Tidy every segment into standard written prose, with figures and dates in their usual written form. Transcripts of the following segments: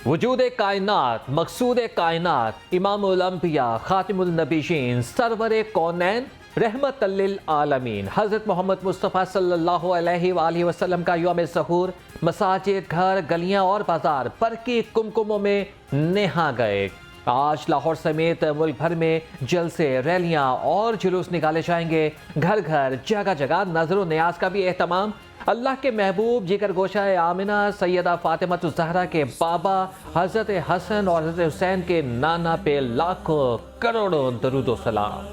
वजूद कायनात, मकसूद कायनात, इमामुल अंबिया, खातिमुल नबीयीन, सरवर कौनैन, रहमतल लिल आलमीन हज़रत मोहम्मद मुस्तफ़ा सल्लल्लाहु अलैहि वसल्लम का यौम ज़हूर मसाजिद, घर, गलियां और बाजार बरकी कुमकुमों में नहा गए। आज लाहौर समेत मुल्क भर में जलसे, रैलियां और जुलूस निकाले जाएंगे। घर घर, जगह जगह नजर न्याज का भी एहतमाम। अल्लाह के महबूब जिगर गोशा आमिना सैयदा फातिमा ज़हरा के बाबा हज़रत हसन और हज़रत हुसैन के नाना पे लाखों करोड़ों दरूद सलाम।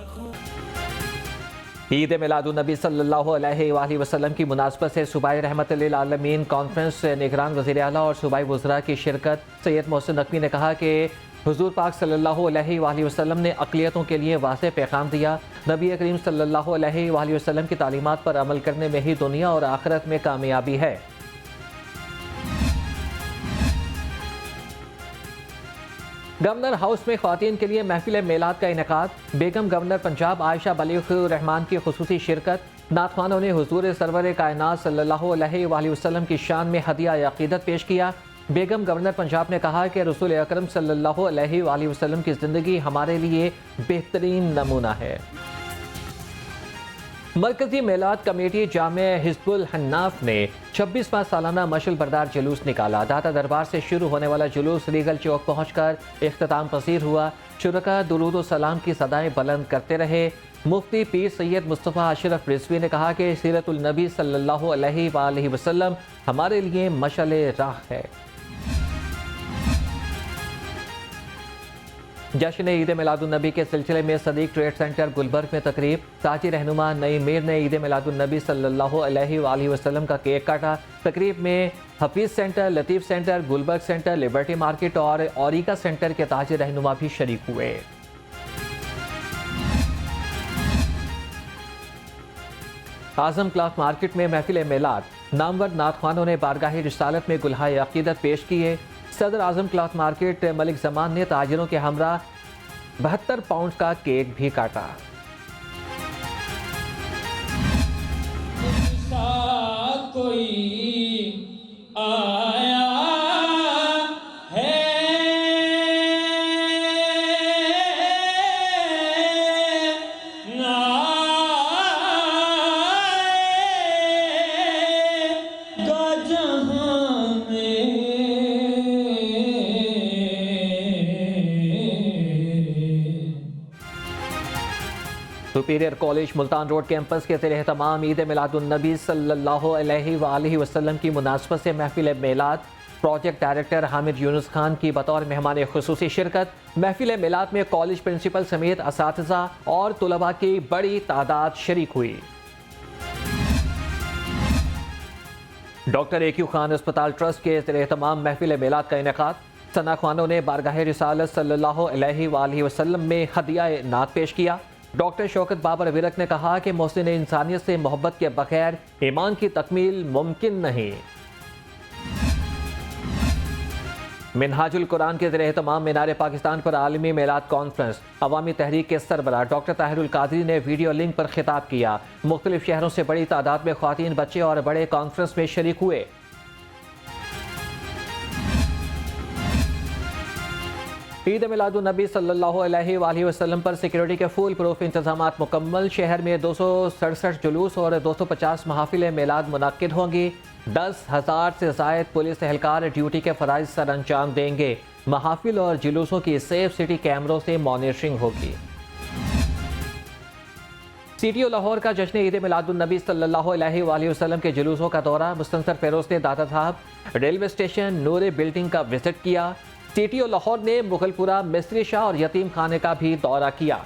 ईद मिलादुन नबी सल्लल्लाहु अलैहि वसल्लम की मुनासबत से सूबाई रहमत लिल आलमीन कॉन्फ्रेंस निगरान वज़ीर आला और सूबाई वज़रा की शिरकत। सैयद मोहसिन नकवी ने कहा कि हुजूर पाक सल्लल्लाहु अलैहि वसल्लम ने अक़लियतों के लिए वाज़ेह पैगाम दिया। नबी करीम सल्लल्लाहु अलैहि वसल्लम की तालीमात पर अमल करने में ही दुनिया और आखिरत में कामयाबी है। गवर्नर हाउस में ख़वातीन के लिए महफिल मेलाद का इनेकाद। बेगम गवर्नर पंजाब आयशा बलीग़ रहमान की खुसूसी शिरकत। नातख़्वानों ने हुजूर सरवर कायनात सल्लल्लाहु अलैहि वसल्लम की शान में हदिया अक़ीदत पेश किया। बेगम गवर्नर पंजाब ने कहा कि रसूल अकरम सल्लल्लाहु अलैहि वसल्लम की ज़िंदगी हमारे लिए बेहतरीन नमूना है। मरकजी मेलाद कमेटी जामे हिज़्बुल हन्नाफ ने 26वां सालाना मशल बरदार जुलूस निकाला। दाता दरबार से शुरू होने वाला जुलूस रीगल चौक पहुंचकर इख्तिताम पसीर हुआ। शुरका दुरूद व सलाम की सदाएं बुलंद करते रहे। मुफ्ती पीर सैयद मुस्तफ़ा अशरफ रिजवी ने कहा कि सीरतुल नबी सल्लल्लाहु अलैहि वसल्लम हमारे लिए मशअल राह है। जश्न ईद मिलादुन नबी के सिलसिले में सदीक ट्रेड सेंटर गुलबर्ग में तकरीब। ताजी रहनुमा नई मीर ने ईद मिलादुन नबी सल्लल्लाहु अलैहि वसल्लम का केक काटा। तकरीब में Hafeez centre, Latif centre, Gulberg centre, liberty market और औरिका सेंटर के ताजी रहनुमा भी शरीक हुए। आजम क्लॉथ मार्केट में महफिल मेलाद। नामवर नातख़्वानों ने बारगाह रिसालत में गुलहाए अक़ीदत पेश किए। सदर आजम क्लॉथ मार्केट मलिक जमान ने ताजिरों के हमरा 72 पाउंड का केक भी काटा। कोई आया है ना जहां में superior college Multan road campus के ज़ेर एहतमाम ईद मिलादुन नबी सल्लल्लाहु अलैहि वसल्लम की मुनासबत से महफिल मेलाद। प्रोजेक्ट डायरेक्टर हामिद यूनुस खान की बतौर मेहमान खुसूसी शिरकत। महफिल मेलाद में कॉलेज प्रिंसिपल समेत असातिज़ा और तुलबा की बड़ी तादाद शरीक हुई। डॉक्टर AQ खान अस्पताल ट्रस्ट के ज़ेर एहतमाम महफिल मेलाद का इनेकाद। सना खानों ने बारगाह रिसालत सल्लल्लाहु अलैहि वसल्लम में हदिया नात पेश किया। डॉक्टर शौकत बाबर विरक ने कहा कि मोहसिन इंसानियत से मोहब्बत के बगैर ईमान की तकमील मुमकिन नहीं। मिनहाजुल कुरान के ज़ेर एहतमाम मीनार पाकिस्तान पर आलमी मेलाद कॉन्फ्रेंस। अवामी तहरीक के सरबराह डॉक्टर ताहिरुल कादरी ने वीडियो लिंक पर खिताब किया। मुख्तलिफ शहरों से बड़ी तादाद में ख्वातीन, बच्चे और बड़े कॉन्फ्रेंस में शरीक हुए। ईद मिलादुन नबी सल्लल्लाहु अलैहि वसल्लम पर सिक्योरिटी के फुल प्रूफ इंतजामात मुकम्मल। शहर में 267 जुलूस और 250 महफिल मेलाद मुनाकिद होंगी। 10,000 से ज़ायद पुलिस एहलकार ड्यूटी के फ़राइज़ सर अंजाम देंगे। महफिल और जुलूसों की सेफ सिटी कैमरों से मॉनिटरिंग होगी। CTO लाहौर का जश्न ईद मिलादुन नबी सल्लल्लाहु अलैहि वसल्लम के जुलूसों का दौरा। मुस्तंसर फेरोज ने दाता साहब रेलवे स्टेशन, नूरे बिल्डिंग का विजिट किया। CTO लाहौर ने मुगलपुरा, मिस्त्री शाह और यतीम खाने का भी दौरा किया।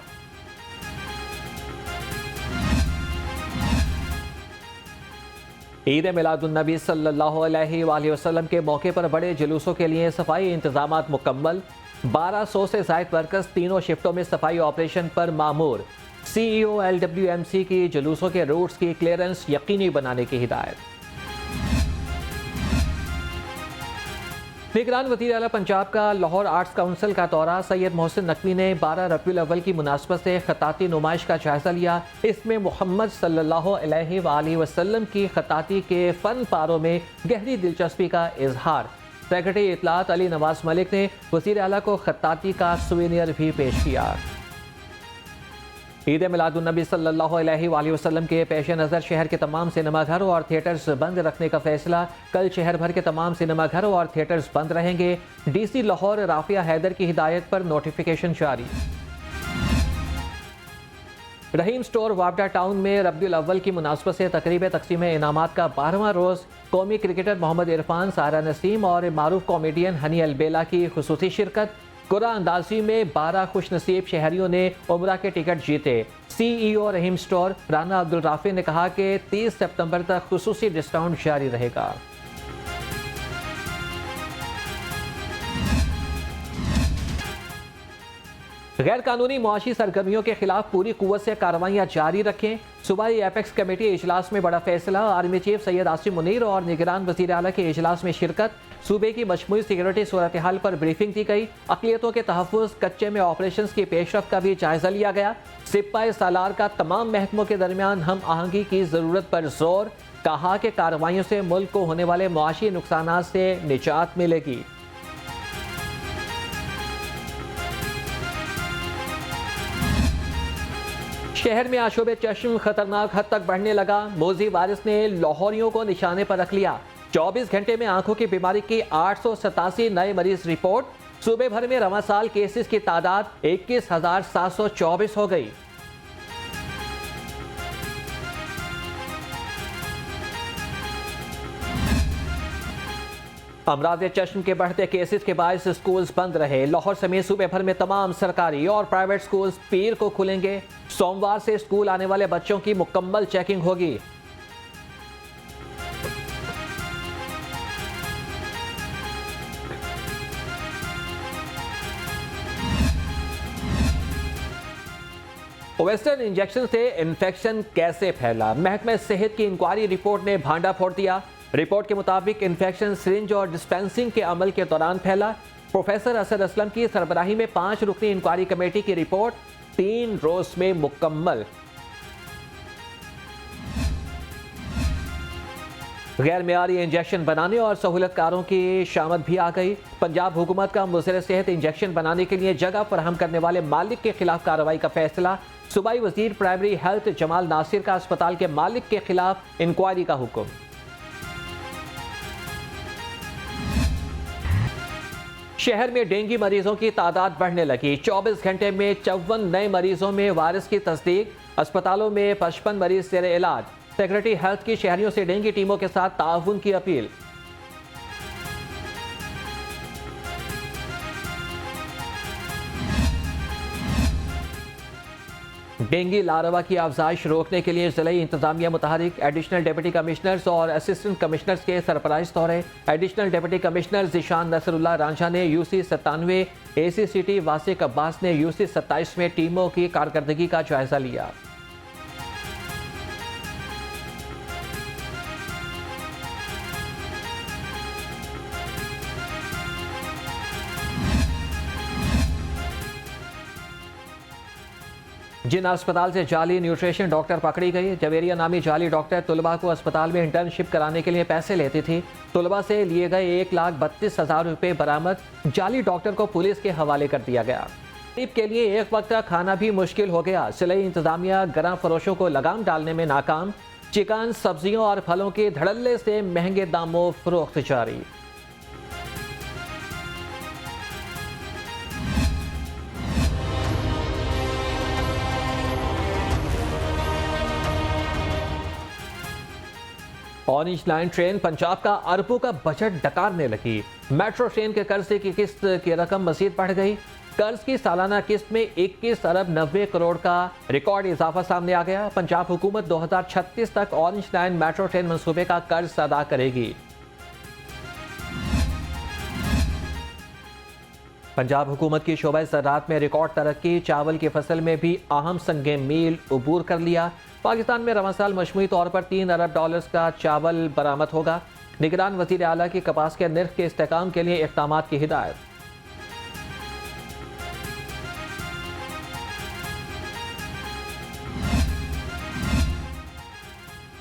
ईद मिलादुन नबी सल्लल्लाहु अलैहि वसल्लम के मौके पर बड़े जुलूसों के लिए सफाई इंतजामात मुकम्मल। 1200 से ज़ायद वर्कर्स तीनों शिफ्टों में सफाई ऑपरेशन पर मामूर। CEO LWMC की जुलूसों के रूट्स की क्लियरेंस यकीनी बनाने की हिदायत। निगरान वज़ीर आला पंजाब का लाहौर आर्ट्स काउंसिल का दौरा। सैयद मोहसिन नकवी ने 12 रबीउल अव्वल की मुनासबत से खताती नुमाइश का जायजा लिया। इसमें मोहम्मद सल्लल्लाहु अलैहि वसल्लम की खताती के फ़न पारों में गहरी दिलचस्पी का इजहार। सेक्रेटरी इतलात अली नवाज मलिक ने वज़ीर आला को खत्ताती का सुवेनियर भी पेश किया। ईद मिलादुन्नबी सल्लल्लाहु अलैहि वसल्लम के पेश नज़र शहर के तमाम सिनेमाघरों और थिएटर्स बंद रखने का फैसला। कल शहर भर के तमाम सिनेमाघरों और थिएटर्स बंद रहेंगे। DC लाहौर राफिया हैदर की हिदायत पर नोटिफिकेशन जारी। रहीम स्टोर वापडा टाउन में रब्बुल अव्वल की मुनासबत से तकरीब तकसीम इनामात का 12वां रोज़ कौमी क्रिकेटर मोहम्मद इरफान, सारा नसीम और मारूफ कॉमेडियन हनी अलबेला की खुसूसी शिरकत। कुरा अंदाजी में 12 खुश नसीब शहरियों ने उम्रा के टिकट जीते। CEO रहीम स्टोर राना अब्दुल राफी ने कहा कि 30 सितंबर तक खुसूसी डिस्काउंट जारी रहेगा। गैर कानूनी मुआशी सरगर्मियों के खिलाफ पूरी कुव्वत से कार्रवाइयाँ जारी रखें। सूबाई एपेक्स कमेटी इजलास में बड़ा फैसला। आर्मी चीफ सैयद आसिम मुनीर और निगरान वज़ीर आला के इजलास में शिरकत। सूबे की मजमूई सिक्योरिटी सूरत हाल पर ब्रीफिंग दी गई। अक़लियतों के तहफ़्फ़ुज़ कच्चे में ऑपरेशन की पेशरफ का भी जायजा लिया गया। सिपाही सालार का तमाम महकमों के दरमियान हम आहंगी की ज़रूरत पर जोर। कहा कि कार्रवाइयों से मुल्क को होने वाले मुआशी नुकसान से निजात मिलेगी। शहर में आशोब चश्म खतरनाक हद तक बढ़ने लगा। मोजी वायरस ने लाहौरियों को निशाने पर रख लिया। 24 घंटे में आंखों की बीमारी की 887 नए मरीज रिपोर्ट। सूबे भर में रवां साल केसेस की तादाद 21,724 हो गई। अमराज चश्म के बढ़ते केसेस के बायस स्कूल्स बंद रहे। लाहौर समेत सूबे भर में तमाम सरकारी और प्राइवेट स्कूल्स पीर को खुलेंगे। सोमवार से स्कूल आने वाले बच्चों की मुकम्मल चेकिंग होगी। वेस्टर्न इंजेक्शन से इन्फेक्शन कैसे फैला? महकमा सेहत की इंक्वायरी रिपोर्ट ने भांडा फोड़ दिया। रिपोर्ट के मुताबिक इन्फेक्शन सिरिंज और डिस्पेंसिंग के अमल के दौरान फैला। प्रोफेसर असद असलम की सरबराही में 5 रुकनी इंक्वायरी कमेटी की रिपोर्ट 3 रोज में मुकम्मल। गैर मियारी इंजेक्शन बनाने और सहूलतकारों की शामत भी आ गई। पंजाब हुकूमत का मुज़र सेहत इंजेक्शन बनाने के लिए जगह फराहम करने वाले मालिक के खिलाफ कार्रवाई का फैसला। सूबाई वजीर प्राइमरी हेल्थ जमाल नासिर का अस्पताल के मालिक के खिलाफ इंक्वायरी का हुक्म। शहर में डेंगू मरीजों की तादाद बढ़ने लगी। 24 घंटे में 54 नए मरीजों में वायरस की तस्दीक। अस्पतालों में 55 मरीज जेर इलाज। सेक्रेटरी हेल्थ की शहरियों से डेंगू टीमों के साथ ताउन की अपील। डेंगू लार्वा की अफजाइश रोकने के लिए जिला इंतजामिया मुतहरिक। एडिशनल डिप्टी कमिश्नर्स और असिस्टेंट कमिश्नर्स के सरप्राइज दौरे। Additional deputy commissioner Zeeshan Nasrullah Ranjha ने UC 97, ACCT वासिक अब्बास ने UC 27 में टीमों की कारकर्दगी का जायजा लिया। जिन अस्पताल से जाली न्यूट्रिशन डॉक्टर पकड़ी गई। जवेरिया नामी जाली डॉक्टर तुलबा को अस्पताल में इंटर्नशिप कराने के लिए पैसे लेती थी। तुलबा से लिए गए 1,32,000 रुपये बरामद। जाली डॉक्टर को पुलिस के हवाले कर दिया गया। गरीब के लिए एक वक्त का खाना भी मुश्किल हो गया। जिला इंतजामिया गरां फरोशों को लगाम डालने में नाकाम। चिकन, सब्जियों और फलों के धड़ल्ले से महंगे दामों फरोख्त जारी। ऑरेंज लाइन ट्रेन पंजाब का अरबों का बजट डकारने लगी। मेट्रो ट्रेन के कर्ज की किस्त की रकम मजीद बढ़ गई। कर्ज की सालाना किस्त में 21 अरब 90 करोड़ का रिकॉर्ड इजाफा सामने आ गया। पंजाब हुकूमत 2036 तक ऑरेंज लाइन मेट्रो ट्रेन मंसूबे का कर्ज अदा करेगी। पंजाब हुकूमत की शोबा ज़राअत में रिकॉर्ड तरक्की। चावल की फसल में भी अहम संगे मील उबूर कर लिया। पाकिस्तान में रवां साल मजमूई तौर पर 3 अरब डॉलर्स का चावल बरामद होगा। निगरान वज़ीर आला की कपास के निर्ख के इस्तेहकाम के लिए इक़दामात की हिदायत।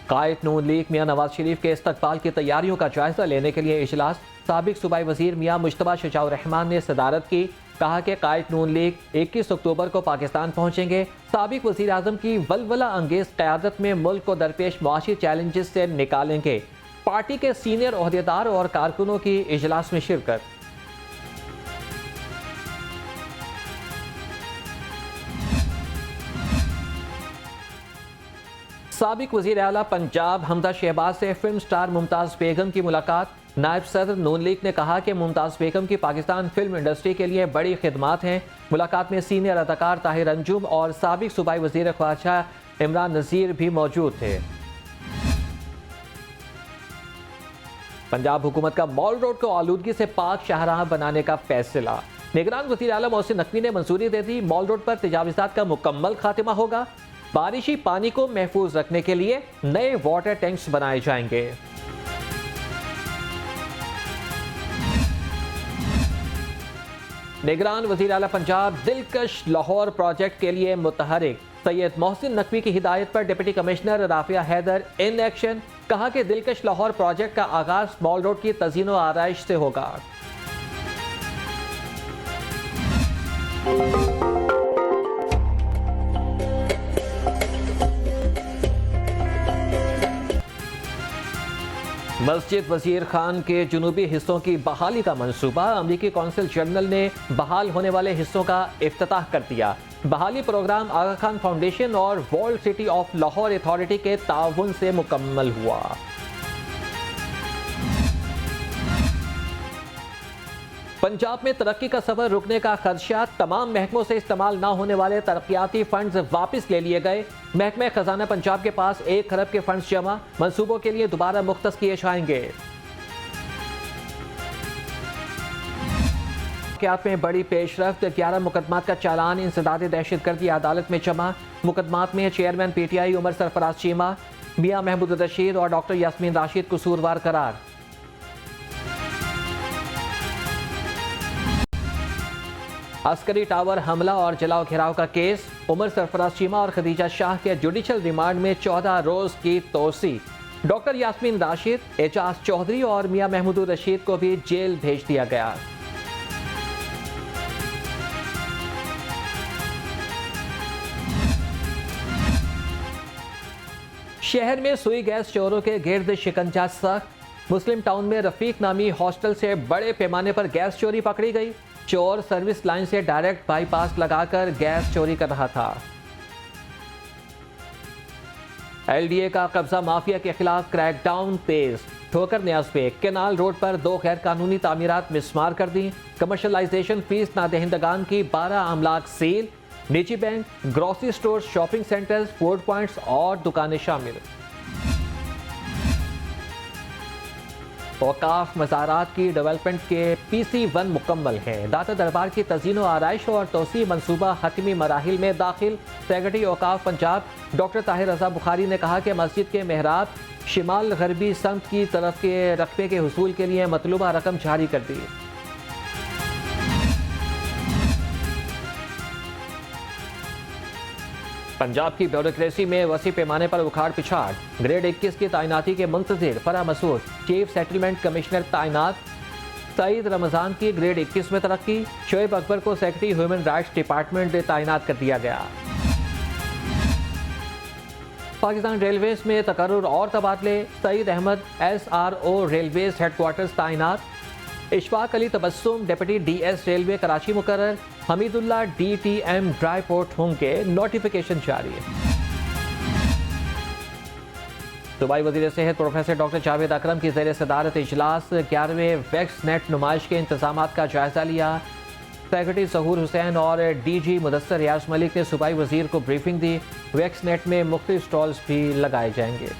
कायद नून लीग मियां नवाज शरीफ के इस्तकबाल की तैयारियों का जायजा लेने के लिए इजलास। साबिक सूबाई वजीर मियां मुश्तबा शजाउर रहमान ने सदारत की। कहा कि कायद नून लीग 21 अक्टूबर को पाकिस्तान पहुंचेंगे। साबिक वजीर आजम की वलवला अंगेज क़यादत में मुल्क को दरपेश मुआशी चैलेंजेस से निकालेंगे। पार्टी के सीनियर ओहदेदार और कारकुनों की इजलास में शिरकत। साबिक वजीर आला पंजाब हमदा शहबाज से फिल्म स्टार मुमताज़ बेगम की मुलाकात। नायब सदर नून लीग ने कहा कि मुमताज़ बेगम की पाकिस्तान फिल्म इंडस्ट्री के लिए बड़ी खिदमात हैं। मुलाकात में सीनियर अदाकार ताहिर अंजुम और साबिक सूबाई वजीर ख्वाजा इमरान नज़ीर भी मौजूद थे। पंजाब हुकूमत का मॉल रोड को आलूदगी से पाक शाहराह बनाने का फैसला। निगरान वज़ीर आला मोहसिन नकवी ने मंजूरी दे दी। मॉल रोड पर तजावुज़ात का मुकम्मल खात्मा होगा। बारिशी पानी को महफूज रखने के लिए नए वाटर टैंक्स बनाए जाएंगे। निगरान वज़ीर आला पंजाब दिलकश लाहौर प्रोजेक्ट के लिए मुतहरिक। सैयद मोहसिन नकवी की हिदायत पर deputy commissioner Rafia Haider in action. कहा कि दिलकश लाहौर प्रोजेक्ट का आगाज मॉल रोड की तज़ीनो आराइश से होगा। मस्जिद वजीर खान के जुनूबी हिस्सों की बहाली का मंसूबा। अमरीकी कौंसिल जनरल ने बहाल होने वाले हिस्सों का इफ्तिताह कर दिया। बहाली प्रोग्राम आगा खान फाउंडेशन और world city of Lahore authority के ताउन से मुकम्मल हुआ। पंजाब में तरक्की का सफर रुकने का खदशा। तमाम महकमों से इस्तेमाल न होने वाले तरक्याती फंड्स वापस ले लिए गए। महकमा खजाना पंजाब के पास 1 खरब के फंड्स जमा। मंसूबों के लिए दोबारा मुख्तस किए जाएंगे। में बड़ी पेशरफ्त। 11 मुकदमात का चालान इंसदाद दहशतगर्दी अदालत में जमा। मुकदमात में चेयरमैन PTI उमर सरफराज चीमा, मियां महमूद रशीद और डॉक्टर यास्मीन राशिद कसूरवार करार। अस्करी टावर हमला और जलाओ घेराव का केस। उमर सरफराज चीमा और खदीजा शाह के जुडिशल रिमांड में 14 रोज की तोसी। डॉक्टर यास्मीन राशिद, एजाज चौधरी और मियां महमूद रशीद को भी जेल भेज दिया गया। शहर में सुई गैस चोरों के गिर्द शिकंजा सख्त। मुस्लिम टाउन में रफीक नामी हॉस्टल से बड़े पैमाने पर गैस चोरी पकड़ी गई। चोर सर्विस लाइन से डायरेक्ट बाईपास लगाकर गैस चोरी कर रहा था। LDA का कब्जा माफिया के खिलाफ क्रैकडाउन तेज। ठोकर न्याज पे केनाल रोड पर 2 गैर कानूनी तामीरात मिसमार कर दी। कमर्शलाइजेशन फीस नादहिंदगान की 12 अमलाक सील। निजी bank, grocery store, shopping centres, food points और दुकानें शामिल। औकाफ मज़ारात की डेवलपमेंट के PC1 मुकम्मल है। दाता दरबार की तज़ीनो आराइश और तोसी मंसूबा हतमी मराहिल में दाखिल। सेक्रेटरी औकाफ पंजाब डॉक्टर ताहिर रज़ा बुखारी ने कहा कि मस्जिद के मेहराब शिमाल गरबी समत की तरफ के रकबे के हुसूल के लिए मतलूबा रकम जारी कर दी। पंजाब की ब्यूरोक्रेसी में वसी पैमाने पर उखाड़ पिछाड़। ग्रेड 21 की तैनाती के मुंतजिर Farah Masood chief settlement commissioner तैनात। सईद रमजान की ग्रेड 21 में तरक्की। शोएब अकबर को सेक्रेटरी ह्यूमन राइट्स डिपार्टमेंट तैनात कर दिया गया। पाकिस्तान रेलवेज में तकर्रुर और तबादले। Saeed Ahmed SRO railways headquarters तैनात। Ishfaq Ali Tabassum deputy DS railway Karachi मुकर्रर। हमीदुल्ला DTM ड्राई पोर्ट होंगे। नोटिफिकेशन जारी। सूबाई वज़ीर सेहत प्रोफेसर डॉक्टर जावेद अकरम की ज़ेर सदारत इजलास 11वें वैक्स नेट नुमाइश के इंतजामात का जायजा लिया। सेक्रेटरी ज़हूर हुसैन और DG मुदस्सर रियाज मलिक ने सूबाई वज़ीर को ब्रीफिंग दी। वैक्स नेट में मुख्तलिफ स्टॉल्स भी लगाए जाएंगे।